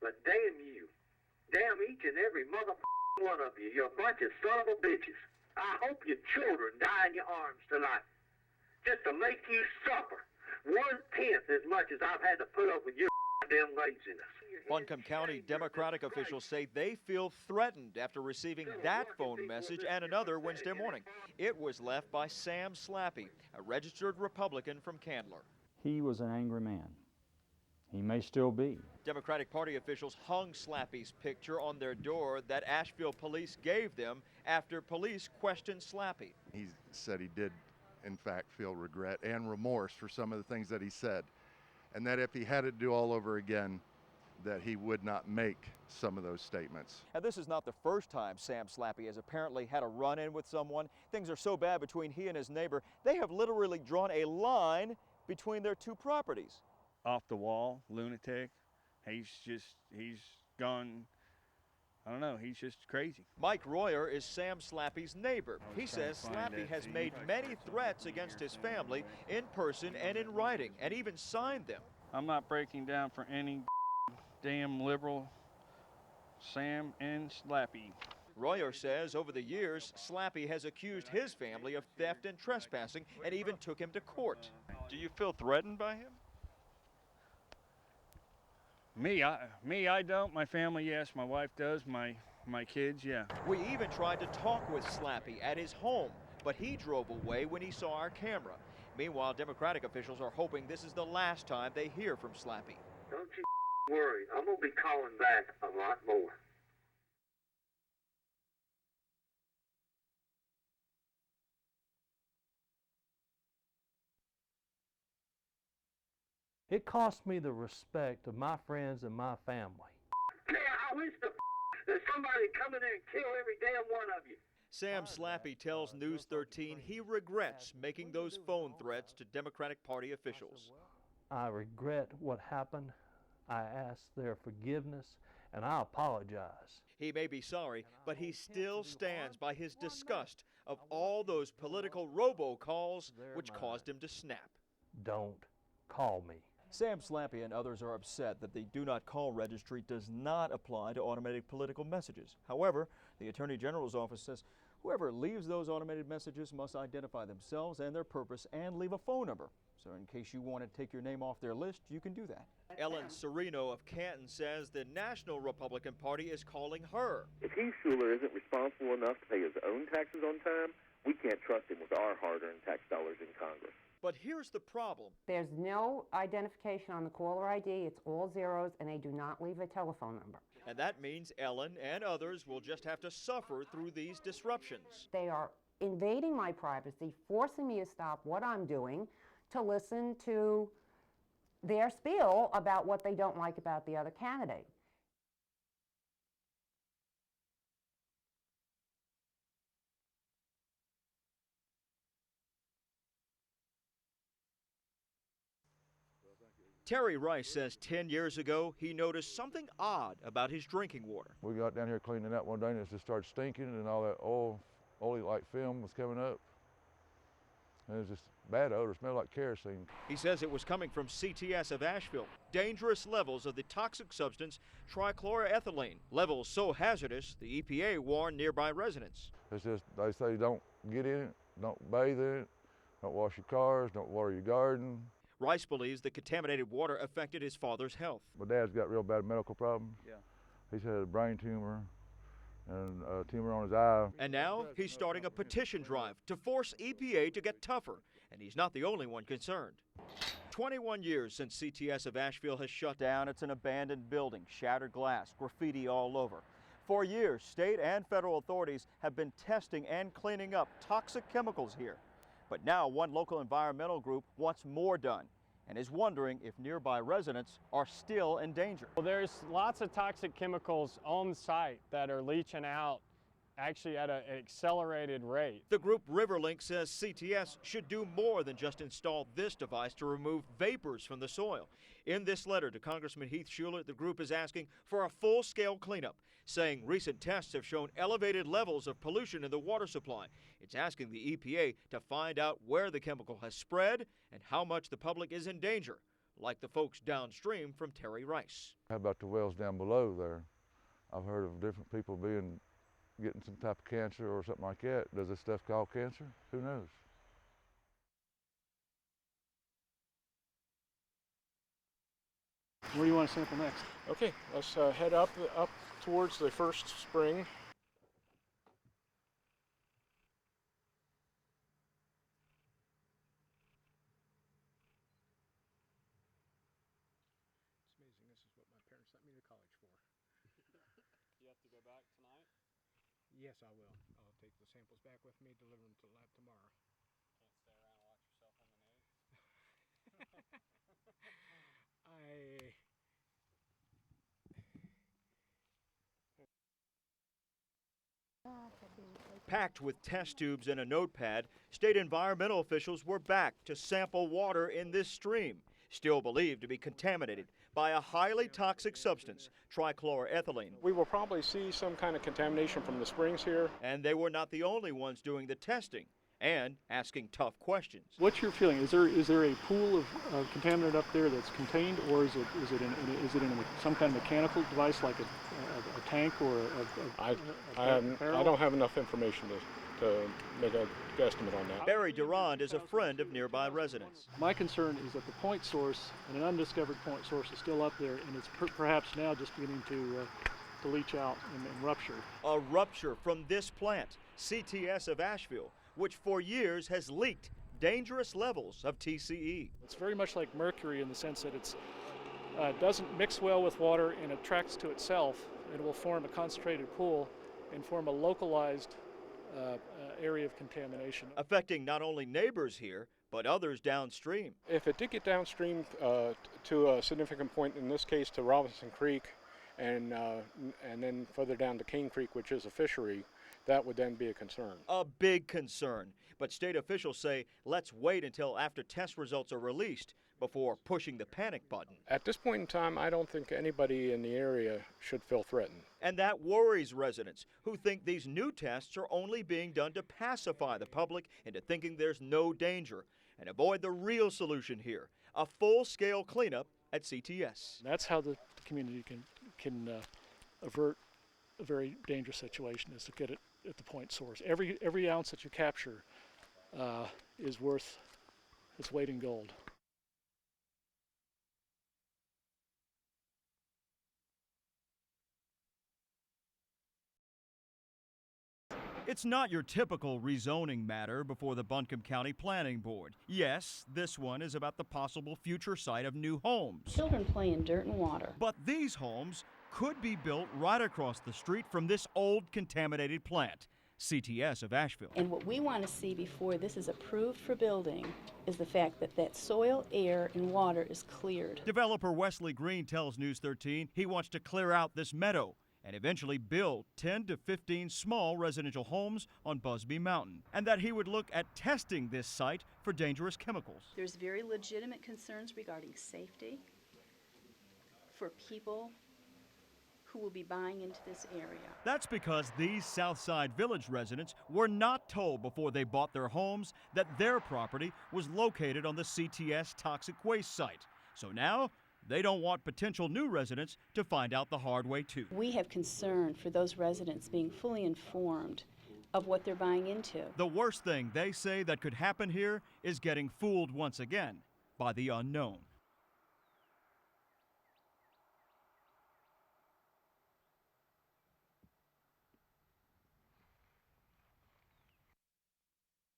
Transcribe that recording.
But damn you. Damn each and every one of you. You're a bunch of son of a bitches. I hope your children die in your arms tonight. Just to make you suffer 1/10 as much as I've had to put up with your damn laziness. Buncombe County Democratic officials say they feel threatened after receiving that phone message and another Wednesday morning. It was left by Sam Slappey, a registered Republican from Candler. He was an angry man. He may still be. Democratic Party officials hung Slappey's picture on their door that Asheville police gave them after police questioned Slappey. He said he did, in fact, feel regret and remorse for some of the things that he said, and that if he had to do all over again, that he would not make some of those statements. And this is not the first time Sam Slappey has apparently had a run-in with someone. Things are so bad between he and his neighbor, they have literally drawn a line between their two properties. Off the wall, lunatic. He's gone, I don't know, he's just crazy. Mike Royer is Sam Slappey's neighbor. He says Slappey has made many threats against his family in person and in writing, and even signed them. I'm not breaking down for any damn liberal Sam and Slappey. Royer says over the years, Slappey has accused his family of theft and trespassing and even took him to court. Do you feel threatened by him? Me, I don't. My family, yes. My wife does. My kids, yeah. We even tried to talk with Slappey at his home, but he drove away when he saw our camera. Meanwhile, Democratic officials are hoping this is the last time they hear from Slappey. Don't you worry. I'm going to be calling back a lot more. It cost me the respect of my friends and my family. Yeah, I wish that somebody come in there and kill every damn one of you. Sam Slappey tells News 13 he regrets making those phone threats to Democratic Party officials. I regret what happened. I ask their forgiveness, and I apologize. He may be sorry, but he still stands by his disgust of all those political robocalls which caused him to snap. Don't call me. Sam Slappey and others are upset that the Do Not Call registry does not apply to automated political messages. However, the Attorney General's office says whoever leaves those automated messages must identify themselves and their purpose and leave a phone number. So in case you want to take your name off their list, you can do that. Ellen Serino of Canton says the National Republican Party is calling her. If he, Schuler, isn't responsible enough to pay his own taxes on time, we can't trust him with our hard-earned tax dollars in Congress. But here's the problem. There's no identification on the caller ID. It's all zeros, and they do not leave a telephone number. And that means Ellen and others will just have to suffer through these disruptions. They are invading my privacy, forcing me to stop what I'm doing to listen to their spiel about what they don't like about the other candidate. Terry Rice says 10 years ago he noticed something odd about his drinking water. We got down here cleaning up one day and it just started stinking and all that oily-like film was coming up. And it was just bad odor, smelled like kerosene. He says it was coming from CTS of Asheville. Dangerous levels of the toxic substance trichloroethylene, levels so hazardous the EPA warned nearby residents. It's just, they say don't get in it, don't bathe in it, don't wash your cars, don't water your garden. Rice believes the contaminated water affected his father's health. My dad's got real bad medical problems. Yeah. He's had a brain tumor and a tumor on his eye. And now he's starting a petition drive to force EPA to get tougher, and he's not the only one concerned. 21 years since CTS of Asheville has shut down. It's an abandoned building, shattered glass, graffiti all over. For years, state and federal authorities have been testing and cleaning up toxic chemicals here. But now one local environmental group wants more done and is wondering if nearby residents are still in danger. Well, there's lots of toxic chemicals on site that are leaching out actually at an accelerated rate. The group Riverlink says CTS should do more than just install this device to remove vapors from the soil. In this letter to Congressman Heath Schuler, the group is asking for a full-scale cleanup, saying recent tests have shown elevated levels of pollution in the water supply. It's asking the EPA to find out where the chemical has spread and how much the public is in danger. like the folks downstream from Terry Rice. How about the wells down below there? I've heard of different people getting some type of cancer or something like that. Does this stuff cause cancer? Who knows? Where do you want to sample next? Okay, let's head up towards the first spring. It's amazing. This is what my parents sent me to college for. You have to go back tonight? Yes, I will. I'll take the samples back with me, deliver them to the lab tomorrow. Can't stay around and watch yourself lemonade? Packed with test tubes and a notepad, state environmental officials were back to sample water in this stream, still believed to be contaminated by a highly toxic substance, trichloroethylene. We will probably see some kind of contamination from the springs here. And they were not the only ones doing the testing and asking tough questions. What's your feeling? Is there a pool of contaminant up there that's contained, or is it in some kind of mechanical device like a tank or I don't have enough information to make a guesstimate on that. Barry Durand is a friend of nearby residents. My concern is that the point source, and an undiscovered point source, is still up there, and it's perhaps now just beginning to leach out and rupture. A rupture from this plant, CTS of Asheville, which for years has leaked dangerous levels of TCE. It's very much like mercury in the sense that it doesn't mix well with water and attracts to itself. It will form a concentrated pool and form a localized area of contamination. Affecting not only neighbors here, but others downstream. If it did get downstream to a significant point, in this case to Robinson Creek, and then further down to Cane Creek, which is a fishery, that would then be a concern. A big concern. But state officials say let's wait until after test results are released before pushing the panic button. At this point in time, I don't think anybody in the area should feel threatened. And that worries residents who think these new tests are only being done to pacify the public into thinking there's no danger and avoid the real solution here, a full-scale cleanup at CTS. That's how the community can avert a very dangerous situation, is to get it at the point source. Every ounce that you capture is worth its weight in gold. It's not your typical rezoning matter before the Buncombe County Planning Board. Yes, this one is about the possible future site of new homes. Children play in dirt and water. But these homes could be built right across the street from this old contaminated plant, CTS of Asheville. And what we want to see before this is approved for building is the fact that soil, air, and water is cleared. Developer Wesley Green tells News 13 he wants to clear out this meadow and eventually build 10 to 15 small residential homes on Busby Mountain, and that he would look at testing this site for dangerous chemicals. There's very legitimate concerns regarding safety for people who will be buying into this area. That's because these Southside Village residents were not told before they bought their homes that their property was located on the CTS toxic waste site. So now, they don't want potential new residents to find out the hard way too. We have concern for those residents being fully informed of what they're buying into. The worst thing they say that could happen here is getting fooled once again by the unknown.